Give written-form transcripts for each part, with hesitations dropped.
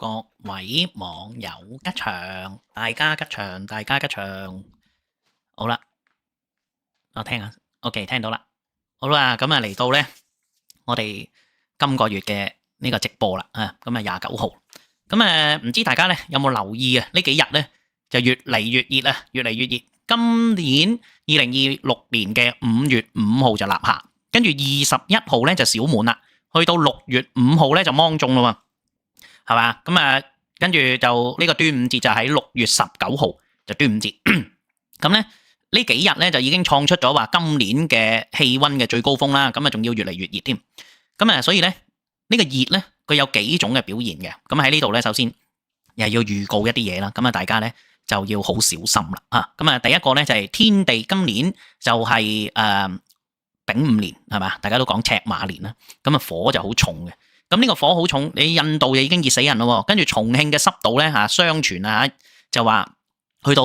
各位網友吉祥，大家吉祥，大家吉祥。好啦，我聽下，OK，聽到啦。好啦，咁啊嚟到呢，我哋今個月嘅呢個直播啦，咁啊29號。咁唔知大家呢有冇留意啊？呢幾日呢就越嚟越熱啊，越嚟越熱。今年2026年嘅5月5號就立夏，跟住21號呢就小滿啦，去到6月5號呢就芒種啦喎。係嘛？咁跟住就呢個端午節就喺6月19號就端午節。咁咧呢幾日咧就已經創出咗話今年嘅氣温嘅最高峰啦。咁仲要越嚟越熱添。咁所以咧呢個熱咧佢有幾種嘅表現嘅。咁喺呢度咧首先又要預告一啲嘢啦。咁大家咧就要好小心啦。咁第一個咧就係天地今年就係丙午年係嘛？大家都講赤馬年啦。咁火就好重嘅。咁呢個火好重，你印度就已經熱死人咯。跟住重慶嘅濕度咧相傳就話去到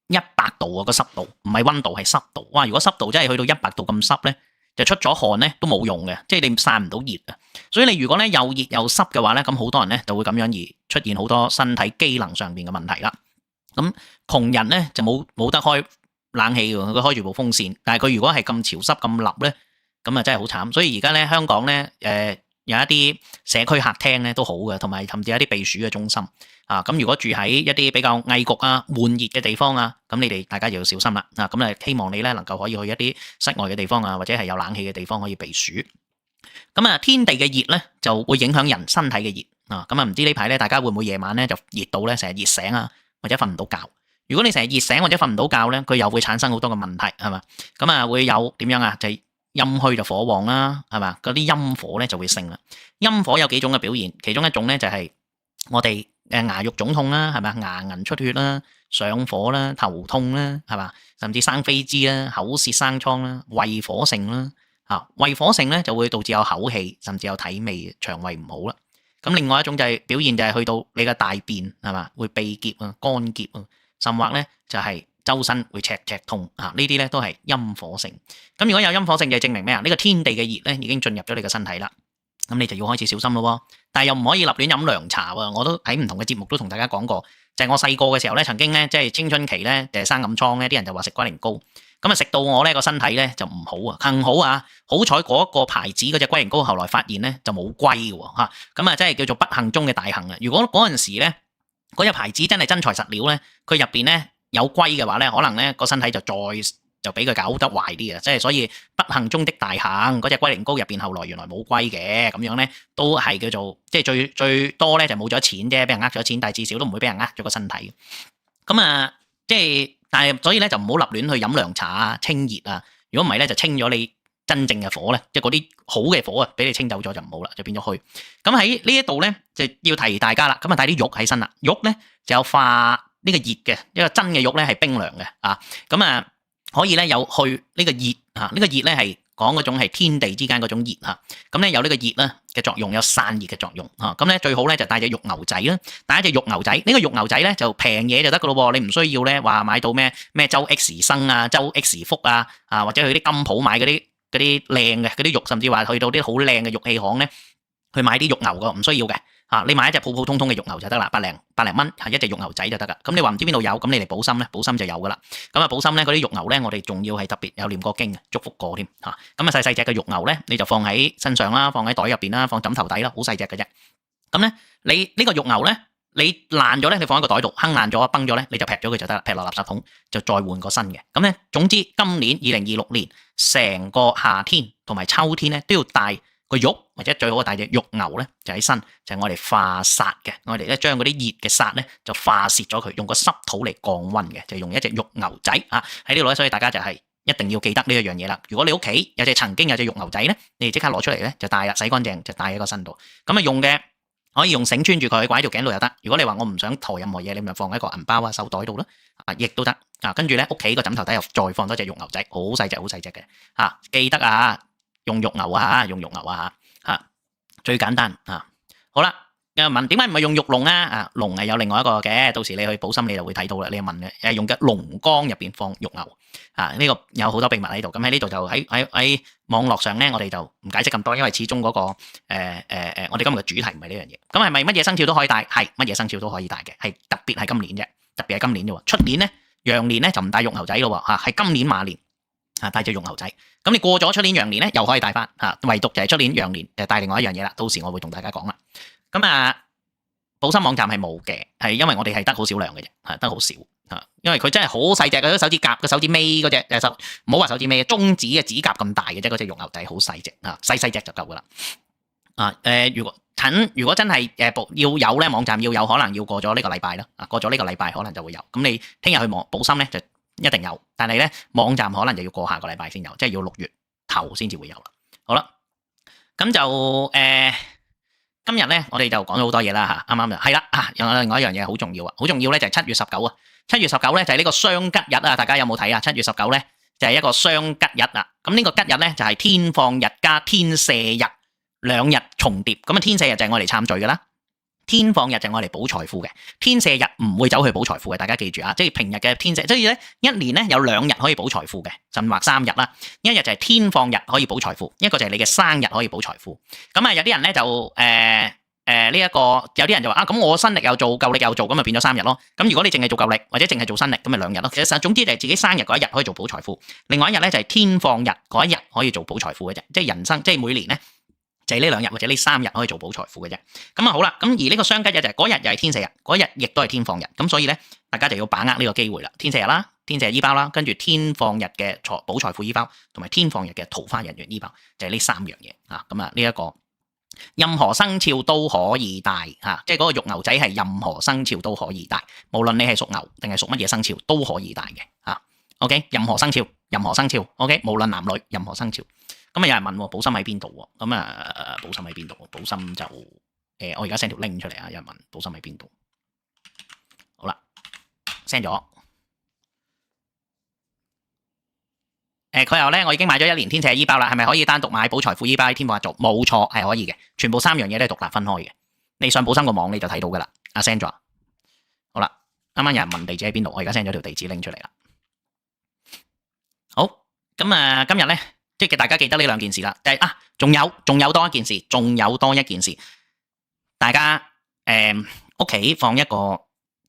100度啊，個濕度唔係溫度係濕度。哇！如果濕度真係去到100度咁濕咧，就出咗汗咧都冇用嘅，即係你散唔到熱啊。所以你如果咧又熱又濕嘅話咧，咁好多人咧就會咁樣而出現好多身體機能上邊嘅問題啦。咁窮人咧就冇得開冷氣喎，佢開住部風扇，但係佢如果係咁潮濕咁立咧，咁真係好慘。所以而家咧香港咧有一啲社區客廳咧都好嘅，同埋甚至有一啲避暑嘅中心咁如果住喺一啲比較翳焗悶熱嘅地方咁你哋大家就要小心啦咁希望你咧能夠可以去一啲室外嘅地方或者係有冷氣嘅地方可以避暑。咁天地嘅熱咧就會影響人身體嘅熱咁唔知呢排咧大家會唔會夜晚咧就熱到咧成日熱醒或者瞓唔到覺？如果你成日熱醒或者瞓唔到覺咧，佢又會產生好多嘅問題係嘛？咁會有點樣就係陰虛就火旺啦，係嘛？嗰啲陰火咧就會盛啦。陰火有幾種嘅表現，其中一種咧就係我哋牙肉腫痛啦，係咪？牙齦出血啦，上火啦，頭痛啦，係嘛？甚至生痱滋啦，口舌生瘡啦，胃火盛啦。胃火盛咧就會導致有口氣，甚至有體味，腸胃唔好啦。咁另外一種就係表現就係去到你嘅大便係嘛，會秘結乾結甚或咧就係周身會赤痛呢啲咧都係陰火盛。咁如果有陰火盛就證明咩啊？呢個天地嘅熱咧已經進入咗你個身體啦，咁你就要開始小心咯。但係又唔可以立亂飲涼茶喎。我都喺唔同嘅節目都同大家講過，就係我細個嘅時候咧，曾經咧即係青春期咧生暗瘡咧，啲人就話食龜苓膏，咁食到我咧個身體咧就唔好幸好好彩嗰個牌子嗰隻龜苓膏後來發現咧就冇龜喎咁真係叫做不幸中嘅大幸啊！如果嗰陣時咧嗰隻牌子真係真材實料咧，佢入邊咧有龜嘅話咧，可能咧個身體就俾佢搞得壞啲啊！即係所以不幸中的大幸，嗰隻龜苓膏入邊後來原來冇龜嘅，咁樣咧都係叫做即係最多咧就冇咗錢啫，俾人呃咗錢，但係至少都唔會俾人呃咗個身體。咁即係但係所以咧就唔好立亂去飲涼茶清熱如果唔係咧就清咗你真正嘅火咧，即係嗰啲好嘅火俾你清走咗就唔好啦，就變咗虛。咁喺呢一度咧就要提大家啦，咁帶啲玉喺身啦，玉咧就有化呢個熱嘅，一個真嘅玉咧係冰涼嘅咁可以咧有去呢個熱呢個熱咧係講嗰種係天地之間嗰種熱咁咧有呢個熱咧嘅作用，有散熱嘅作用咁咧最好咧就帶隻玉牛仔啦，帶一隻玉牛仔，呢個玉牛仔咧就平嘢就得噶咯，你唔需要咧話買到咩周 X 生周 X 福或者去啲金鋪買嗰啲靚嘅嗰啲玉，甚至話去到啲好靚嘅玉器行咧去買啲玉牛噶，唔需要嘅你買一隻普普通通嘅玉牛就得啦，百零蚊一隻玉牛仔就得噶。咁你話唔知邊度有，咁你嚟寶心咧，寶心就有噶啦。咁寶心咧嗰啲玉牛咧，我哋仲要係特別有念過經祝福過添咁細細隻嘅玉牛咧，你就放喺身上啦，放喺袋入邊啦，放枕頭底啦，好細隻嘅啫。咁咧你呢個玉牛咧，你爛咗咧，你放喺個袋度，坑爛咗崩咗咧，你就劈咗佢就得啦，劈落垃圾桶就再換個新嘅。咁咧總之今年2026年成個夏天同埋秋天咧都要帶個玉，或者最好帶隻玉牛咧就喺身，就係我哋化煞嘅。我哋咧將嗰啲熱嘅煞咧就化泄咗佢，用個濕土嚟降溫嘅，就用一隻玉牛仔喺呢度咧。所以大家就係一定要記得呢一樣嘢啦。如果你屋企曾經有隻玉牛仔咧，你哋即刻攞出嚟咧就帶啦，洗乾淨就帶喺個身度。咁用嘅可以用繩穿住佢，掛喺條頸度又得。如果你話我唔想抬任何嘢，你咪放喺個銀包手袋度啦，亦都得跟住咧屋企個枕頭底又再放多隻玉牛仔，好細隻好細隻嘅記得用玉牛用玉牛最簡單好啦。有人問點解唔係用玉龍啊？啊，龍係有另外一個嘅，到時你去補心你就會睇到啦。你問嘅用嘅龍缸入邊放玉牛啊，呢個有好多秘密喺度。咁喺呢度就喺網絡上咧，我哋就唔解釋咁多，因為始終嗰個我哋今日嘅主題唔係呢樣嘢。咁係咪乜嘢生肖都可以戴？係乜嘢生肖都可以戴嘅，係特別係今年啫，特別係今年啫喎。出年咧，羊年咧就唔戴玉牛仔咯喎嚇，係今年馬年啊戴隻玉牛仔。咁你過咗出年羊年咧，又可以戴翻嚇，唯獨就係出年羊年就戴另外一樣嘢啦。到時我會同大家講啦。咁啊，補心網站係冇嘅，係因為我哋係得好少量嘅啫，係得好少嚇，因為佢真係好細隻嘅，手指甲嘅手指尾嗰隻唔好話手指尾，中指嘅指甲咁大嘅啫，嗰隻玉牛仔好細隻啊，細隻就夠噶啦。啊如果真係要有咧，網站要有可能要過咗呢個禮拜啦，啊過咗呢個禮拜可能就會有。咁你聽日去補心咧就一定有，但係咧網站可能就要過下個禮拜先有，即係要6月頭先至會有啦。好啦，咁就今日咧，我哋就講咗好多嘢啦嚇，啱啱就係啦嚇，有另外一樣嘢好重要啊，好重要咧就係7月19啊，7月19咧就係呢個雙吉日啊，大家有冇睇啊？7月19咧就係一個雙吉日啊，咁呢個吉日咧就係天放日加天赦日兩日重疊，咁啊天赦日就係我嚟參罪嘅啦，天放日就係我嚟補財富嘅，天赦日唔會走去補財富嘅，大家記住啊，即係平日嘅天赦，所以咧一年咧有2日可以補財富嘅，甚或3日啦，一日就係天放日可以補財富，一個就係你嘅生日可以補財富。咁啊有啲人咧就有啲人就話啊，咁我新曆又做舊曆又做，咁咪變咗3日咯。咁如果你淨係做舊曆或者淨係做新曆，咁咪2日咯。其實總之就係自己生日嗰一日可以做補財富，另外一日咧就係天放日嗰一日可以做補財富嘅啫，即係人生即係每年咧。就係呢2日或者呢3日可以做補財富嘅啫。咁啊好啦，咁而呢個雙吉日就係嗰日又係天赦日，嗰日亦都係天放日。咁所以咧，大家就要把握呢個機會啦。天赦日啦，天赦日醫包啦，跟住天放日嘅補財富醫包，同埋天放日嘅桃花人緣醫包，就係呢3樣嘢啊。咁啊呢一個任何生肖都可以戴嚇，即係嗰個玉牛仔係任何生肖都可以戴，無論你係屬牛定係屬乜嘢生肖都可以戴嘅嚇。OK， 任何生肖，OK， 無論男女，任何生肖。咁啊有人問喎，補心喺邊度喎？咁啊補心喺邊度？補心就我而家 send 條 link 出嚟啊！有人問補心喺邊度？好啦 ，send 咗。佢又咧，我已經買咗1年天赦醫包啦，係咪可以單獨買補財富醫包喺天放日做？冇錯，係可以嘅，全部3樣嘢都係獨立分開嘅。你上補心個網你就睇到噶啦。阿 send 咗。好啦，啱啱有人問地址喺邊度，我而家 send 咗條地址 link 出嚟啦。好，咁啊今日咧。即係大家記得呢2件事啦，但係仲有多一件事，大家屋企放一個，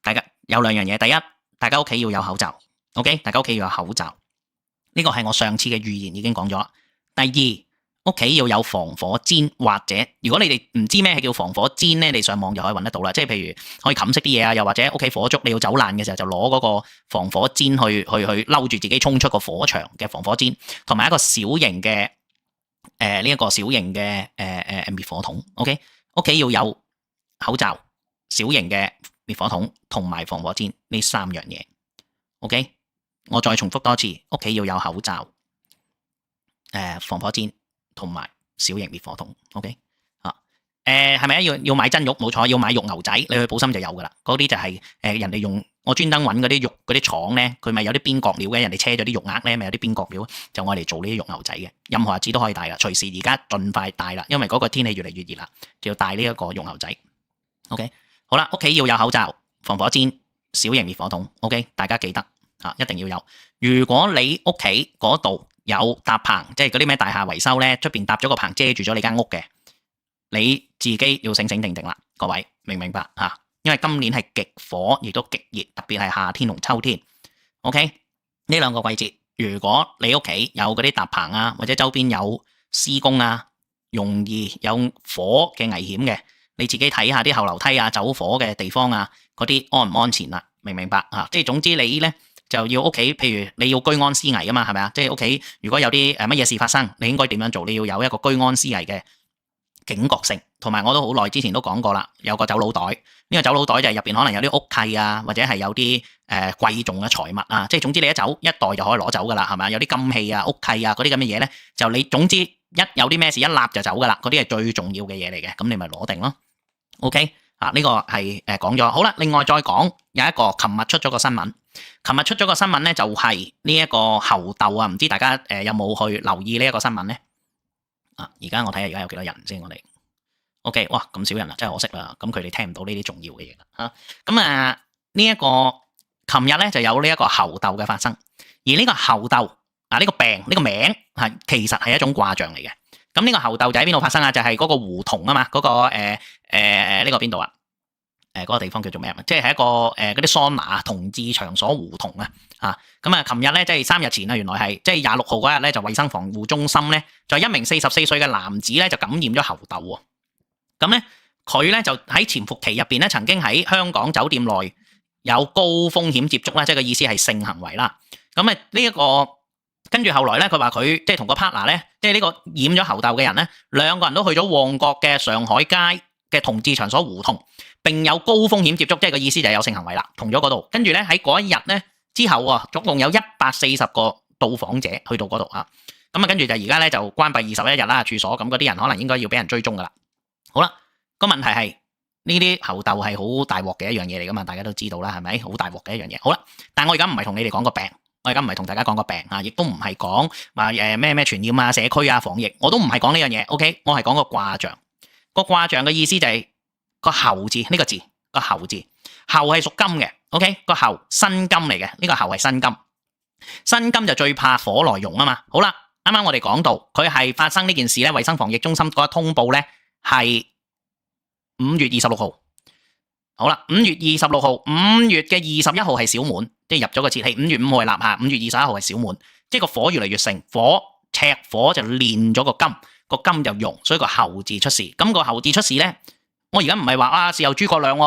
大家有2樣嘢，第一，大家屋企要有口罩 ，OK， 大家屋企要有口罩，呢個係我上次嘅預言已經講咗啦。第二，屋企要有防火氈，或者如果你哋唔知咩係叫防火氈咧，你上網就可以揾得到啦。即係譬如可以冚熄啲嘢啊，又或者屋企火燭你要走難嘅時候，就攞嗰個防火氈去嬲住自己衝出個火場嘅防火氈，同埋一個小型嘅呢一個小型嘅滅火筒。OK， 屋企要有口罩、小型嘅滅火筒同埋防火氈呢3樣嘢。OK， 我再重複多次，屋企要有口罩、防火氈。同埋小型滅火筒 ，OK 係咪要買真玉？冇錯，要買玉牛仔，你去補心就有噶啦。嗰啲就係人哋用，我專登揾嗰啲玉嗰啲廠咧，佢咪有啲邊角料嘅，人哋車咗啲玉額咧，咪有啲邊角料，就愛嚟做呢啲玉牛仔嘅。任何日子都可以戴噶，隨時而家盡快戴啦，因為嗰個天氣越嚟越熱啦，就要戴呢一個玉牛仔。OK， 好啦，屋企要有口罩、防火氈、小型滅火筒。OK， 大家記得一定要有。如果你屋企嗰度有搭棚，即係嗰啲咩大廈維修咧，出邊搭咗個棚遮住咗你間屋嘅，你自己要醒醒定定啦，各位明唔明白嚇？因為今年係極火，亦都極熱，特別係夏天同秋天。OK，呢2個季節，如果你屋企有嗰啲搭棚啊，或者周邊有施工啊，容易有火嘅危險嘅，你自己睇下啲後樓梯啊、走火嘅地方啊，嗰啲安唔安全啦？明唔明白啊？即係總之你咧。就要屋企，譬如你要居安思危啊嘛，係咪啊？即係屋企如果有啲乜嘢事發生，你應該點樣做？你要有一個居安思危嘅警覺性，同埋我都好耐之前都講過啦，有個走佬袋，呢個走佬袋就係入邊可能有啲屋契啊，或者係有啲貴重嘅財物啊，即係總之你一走一袋就可以攞走噶啦，係咪啊？有啲金器啊、屋契啊嗰啲咁嘅嘢咧，就你總之一有啲咩事一立就走噶啦，嗰啲係最重要嘅嘢嚟嘅，咁你咪攞定咯。OK。呢個係講咗，好啦，另外再講有一個，琴日出咗個新聞咧，就係呢一個猴痘啊，唔知大家有冇去留意呢一個新聞咧？而家我睇下而家有幾多人先，我哋 OK， 哇咁少人啊，真係可惜啦。咁佢哋聽唔到呢啲重要嘅嘢啦嚇。咁啊呢一個琴日咧就有呢一個猴痘嘅發生，而呢個猴痘啊呢個病呢個名係其實係一種卦象嚟嘅。咁呢個猴痘就喺邊度發生啊？就係嗰個胡同啊嘛，嗰個呢個邊度啊？嗰個地方叫做咩啊？即係一個嗰啲桑拿同志場所胡同啊。咁啊，琴日咧即係3日前啊，原來係即係26號嗰日咧，就衛生防護中心咧就一名44歲嘅男子咧就感染咗猴痘喎。咁咧佢咧就喺潛伏期入邊咧曾經喺香港酒店內有高風險接觸啦，即係個意思係性行為啦。咁啊呢一個跟住後來咧，佢話佢即係同個 partner 咧，即係呢個染咗猴痘嘅人咧，兩個人都去咗旺角嘅上海街嘅同志場所胡同，並有高風險接觸，即係個意思就係有性行為啦，同咗嗰度。跟住咧喺嗰一日咧之後啊，總共有140個到訪者去到嗰度啊。咁啊，跟住就而家咧就關閉21日啦處所，咁嗰啲人可能應該要俾人追蹤噶啦。好啦，個問題係呢啲猴痘係好大鑊嘅一樣嘢嚟噶嘛，大家都知道啦，係咪？好大鑊嘅一樣嘢。好啦，但我而家唔係同你哋講個病，我而家唔係同大家講個病啊，亦都唔係講話咩傳染啊、社區啊、防疫，我都唔係講呢樣嘢。OK， 我係講個卦象。個卦象嘅意思就係個猴字呢個字，個猴字，猴係屬金嘅。OK， 個猴辛金嚟嘅，呢個猴係辛金，辛金就最怕火來溶啊嘛。好啦，啱啱我哋講到佢係發生呢件事咧，衛生防疫中心嗰個通報咧係5月26號。好啦，5月26號，5月嘅21號係小滿，即係入咗個節氣。5月5號係立夏，5月21號係小滿，即係個火越嚟越盛，赤火就煉咗個金，個金就溶，所以個猴字出事。咁個猴字出事咧，我而家唔係話啊事後諸葛亮個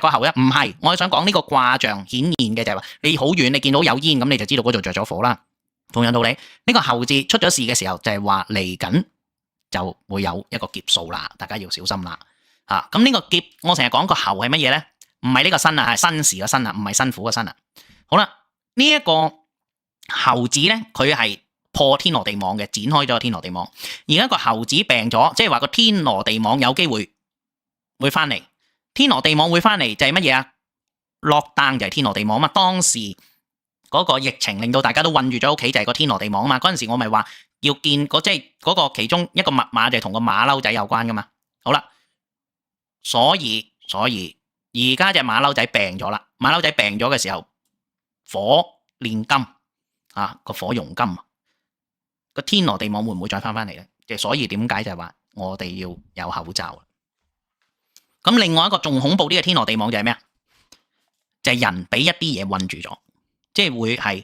猴咧，唔係，我係想講呢個卦象顯現嘅就係話，你好遠你見到有煙咁，你就知道嗰度着咗火啦。同樣道理，呢個猴字出咗事嘅時候，就係話嚟緊就會有一個劫數啦，大家要小心啦。咁呢個劫，我成日講個猴係乜嘢咧？唔係呢個辛啊，係新時個辛啊，唔係辛苦個辛啊。好啦，呢一個猴字咧，佢係破天羅地網嘅，展開咗天羅地網。而家個猴子病咗，即係話個天羅地網有機會翻嚟。天羅地網會翻嚟就係乜嘢啊？lockdown就係天羅地網啊嘛。當時嗰個疫情令到大家都困住咗屋企，就係個天羅地網啊嘛。嗰陣時我咪話要見即係嗰個其中一個密碼就係同個馬騮仔有關噶嘛。好啦。所以而家隻馬騮仔病咗啦，馬騮仔病咗嘅時候，火煉金啊，個火熔金，個天羅地網會唔會再翻嚟咧？即係所以點解就係話我哋要有口罩。咁另外一個仲恐怖啲嘅天羅地網就係咩啊？就係人俾一啲嘢困住咗，即係會係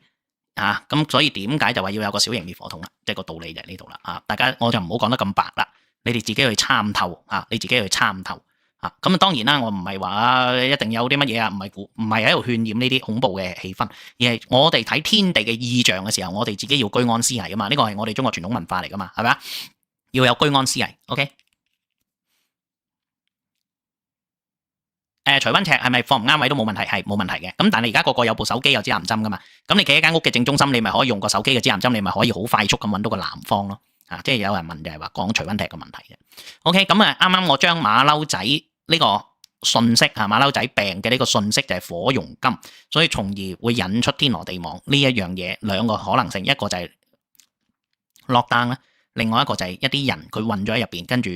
咁所以點解就話要有個小型滅火筒啦？即係個道理就係呢度啦。大家我就唔好講得咁白啦，你哋自己去參透你自己去參透。咁當然啦，我唔係話一定有啲乜嘢啊，唔係喺度渲染呢啲恐怖嘅氣氛，而係我哋睇天地嘅異象嘅時候，我哋自己要居安思危噶嘛，呢個係我哋中國傳統文化嚟噶嘛，係咪啊？要有居安思危 ，OK？ 除溫尺係咪放唔啱位都冇問題，係冇問題嘅。咁但係而家個個有部手機有指南針噶嘛，咁你企喺間屋嘅正中心，你咪可以用個手機嘅指南針，你咪可以好快速咁揾到個南方咯。即係有人問就係話講除溫尺嘅問題嘅。OK， 咁啱啱我將馬騮仔呢個信息馬騮仔病嘅呢個信息就係火熔金，所以從而會引出天羅地網呢一樣嘢，兩個可能性，一個就係落單啦，另外一個就係一啲人佢困咗喺入邊，跟住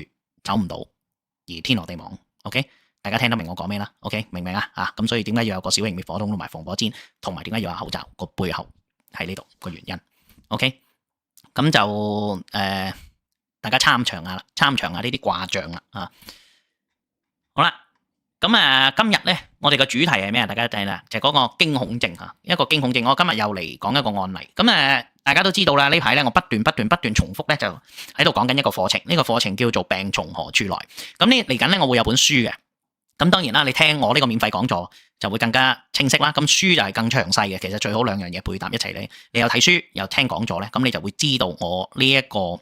走唔到而天羅地網。OK， 大家聽得明我講咩啦 ？OK， 明唔明啊？咁所以點解要有個小型滅火筒同埋防火氈，同埋點解要有口罩？個背後喺呢度個原因。OK， 咁就大家參詳下呢啲卦象啦好啦，咁今日咧，我哋嘅主題係咩啊？大家睇啦，就係嗰個驚恐症一個驚恐症。我今日又嚟講一個案例。咁大家都知道啦，呢排咧我不斷重複咧，就喺度講緊一個課程。呢個課程叫做病從何處來。咁呢嚟緊咧，我會有本書嘅。咁當然啦，你聽我呢個免費講座就會更加清晰啦。咁書就係更詳細嘅。其實最好兩樣嘢配搭一齊咧，你有睇書又聽講座咧，咁你就會知道我呢一個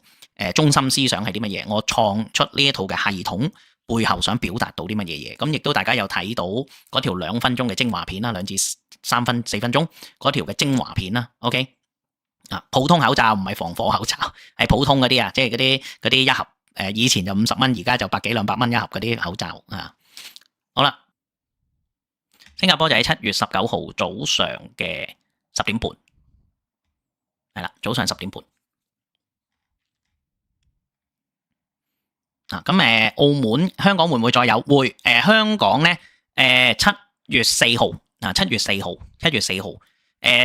中心思想係啲乜嘢。我創出呢一套嘅系統背後想表達到啲乜嘢嘢。咁亦都大家有睇到嗰條2分鐘嘅精華片啦，2至3分4分鐘嗰條嘅精華片啦。OK，普通口罩唔係防火口罩，係普通嗰啲即係嗰啲一盒以前就50蚊，而家就100幾200蚊一盒嗰啲口罩好啦，新加坡就喺7月19號早上嘅10點半，係啦，早上10點半。咁澳門、香港會唔會再有？會香港咧7月4號7月4號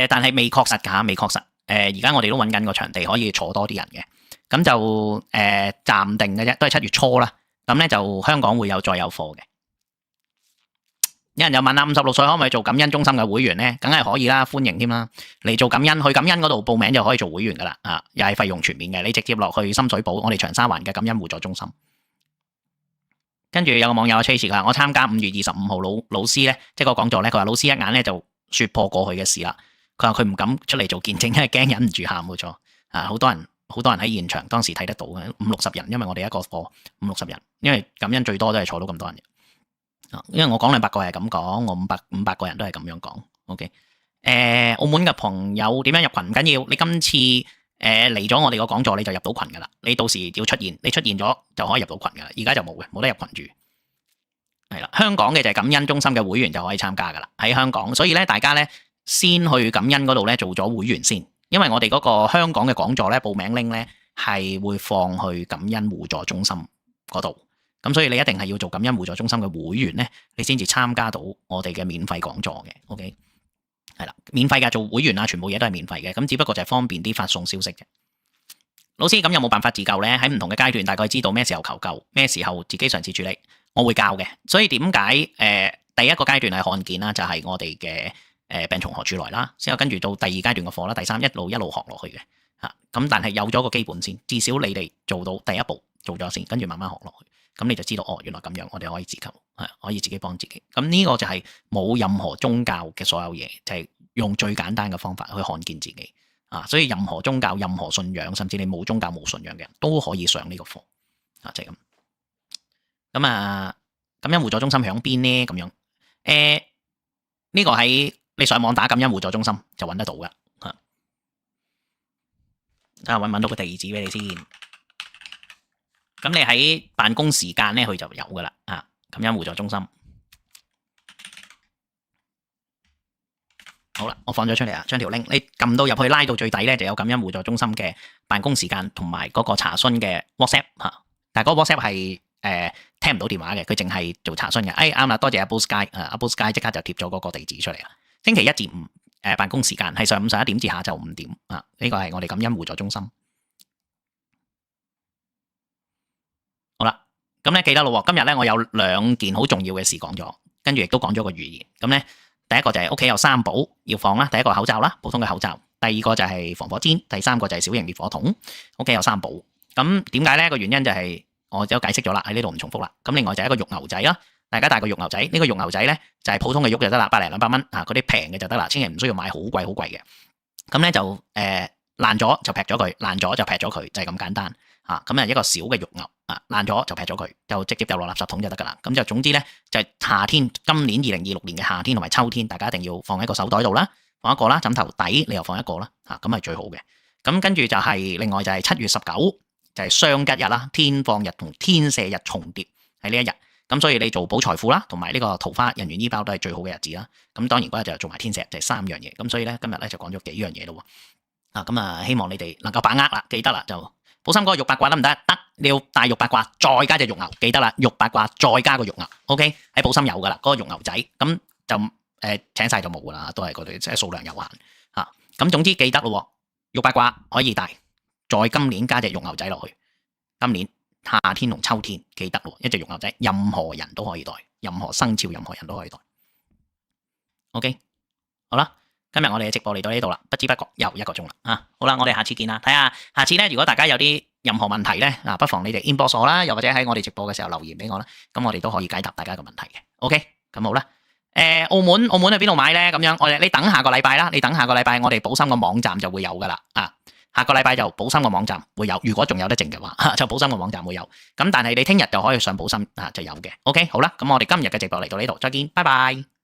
但係未確實㗎，未確實。而家我哋都揾緊個場地可以坐多啲人嘅，咁就暫定嘅啫，都係7月初啦。咁咧就香港會再有課嘅。有人又問啦，56歲可唔可以做感恩中心嘅會員咧？梗係可以啦，歡迎添啦。嚟做感恩，去感恩嗰度報名就可以做會員噶啦。又係費用全免嘅，你直接落去深水埗，我哋長沙灣嘅感恩互助中心。跟住有個網友 Chase 佢話：我參加5月25號老師咧，即係個講座咧，佢話老師一眼咧就説破過去嘅事啦。佢話佢唔敢出嚟做見證，因為驚忍唔住喊冇錯。好多人喺現場當時睇得到嘅，50-60人，因為我哋一個課50-60人，因為感恩最多都係坐到咁多人嘅。因為我講200個係咁講，我500個人都係咁樣講。OK，澳門嘅朋友點樣入群唔緊要，你今次嚟咗我哋個講座你就入到群噶啦。你到時要出現，你出現咗就可以入到群噶啦。而家就冇嘅，冇得入群住。係啦，香港嘅就係感恩中心嘅會員就可以參加噶啦。喺香港，所以咧大家咧先去感恩嗰度咧做咗會員先，因為我哋嗰個香港嘅講座咧報名 link 咧係會放去感恩互助中心嗰度。咁所以你一定係要做感恩互助中心嘅會員咧，你先至參加到我哋嘅免費講座嘅。OK， 係啦，免費嘅做會員啊，全部嘢都係免費嘅。咁只不過就係方便啲發送消息啫。老師，咁有冇辦法自救咧？喺唔同嘅階段，大概知道咩時候求救，咩時候自己嘗試處理，我會教嘅。所以點解第一個階段係看見啦，就係我哋嘅病從何處來啦，之後跟住到第二階段嘅課啦，第三一路學落去嘅嚇。咁但係有咗個基本先，至少你哋做到第一步做咗先，跟住慢慢學落去。咁你就知道原來咁樣，我哋可以自救，可以自己幫自己。咁呢個就係冇任何宗教嘅所有嘢，就係用最簡單嘅方法去看見自己。所以任何宗教、任何信仰，甚至你冇宗教冇信仰嘅人都可以上呢個課。就係咁。咁感恩互助中心響邊呢？咁樣呢個喺你上網打感恩互助中心就揾得到㗎。睇下揾唔揾到個地址俾你先。咁你喺辦公時間咧，佢就有噶啦。感恩互助中心，好啦，我放咗出嚟啊，將條 link 你撳到入去，拉到最底咧，就有感恩互助中心嘅辦公時間同埋嗰個查詢嘅 WhatsApp 但係嗰個 WhatsApp 係聽唔到電話嘅，佢淨係做查詢嘅。啱啦，多謝阿 Blue Sky， 阿 Blue Sky 即刻就貼咗嗰個地址出嚟啦。星期1至5辦公時間係上午11點至下晝5點呢個係我哋感恩互助中心。好啦，咁咧記得咯，今日咧我有2件好重要嘅事講咗，跟住亦都講咗個預言。咁咧第一個就係屋企有3寶要放啦，第一個口罩啦，普通嘅口罩；第二個就係防火氈；第3個就係小型烈火筒。屋企有3寶，咁點解咧？個原因就係我都解釋咗啦，喺呢度唔重複啦。咁另外就係一個玉牛仔啦，大家帶個玉牛仔，呢個玉牛仔咧就係普通嘅玉就得啦，100零200蚊嗰啲平嘅就得啦，千祈唔需要買好貴好貴嘅。咁咧就爛咗就劈咗佢，爛咗就劈咗佢，就係咁簡單。咁一個小嘅玉牛爛咗就劈咗佢，就直接掉落垃圾桶就得噶啦。咁就總之咧就係夏天，今年2026年嘅夏天同埋秋天，大家一定要放喺個手袋度啦，放一個啦，枕頭底你又放一個啦，咁係最好嘅。咁跟住就係另外就係7月19就係雙吉日啦，天放日同天赦日重疊喺呢一日。咁所以你做保財富啦，同埋呢個桃花人緣醫包都係最好嘅日子啦。咁當然嗰日就做埋天赦，就係3樣嘢。咁所以咧今日咧就講咗幾樣嘢咯。希望你哋能夠把握啦，記得啦就。寶心哥玉八卦得唔得？得，你要帶玉八卦，再加隻玉牛，記得啦。玉八卦再加個玉牛 ，OK？ 喺寶心有噶啦，嗰個玉牛仔，咁就請晒就冇噶啦，都係嗰啲即係數量有限嚇。咁總之記得咯，玉八卦可以帶，再今年加隻玉牛仔落去。今年夏天同秋天記得咯，一隻玉牛仔，任何人都可以帶，任何生肖任何人都可以帶。OK， 好啦。今日我哋嘅直播嚟到呢度啦，不知不覺又1個鐘啦好啦，我哋下次見啦。睇下下次咧，如果大家有啲任何問題咧，不妨你哋 inbox 我啦，又或者喺我哋直播嘅時候留言俾我啦，咁我哋都可以解答大家嘅問題嘅。OK， 咁好啦。澳門喺邊度買咧？咁樣你等下個禮拜啦，你等下個禮拜我哋寶心個網站就會有噶啦下個禮拜就寶心個網站會有，如果仲有得剩嘅話，就寶心個網站會有。咁但係你聽日就可以上寶心就有嘅。OK， 好啦，咁我哋今日嘅直播嚟到呢度，再見，拜拜。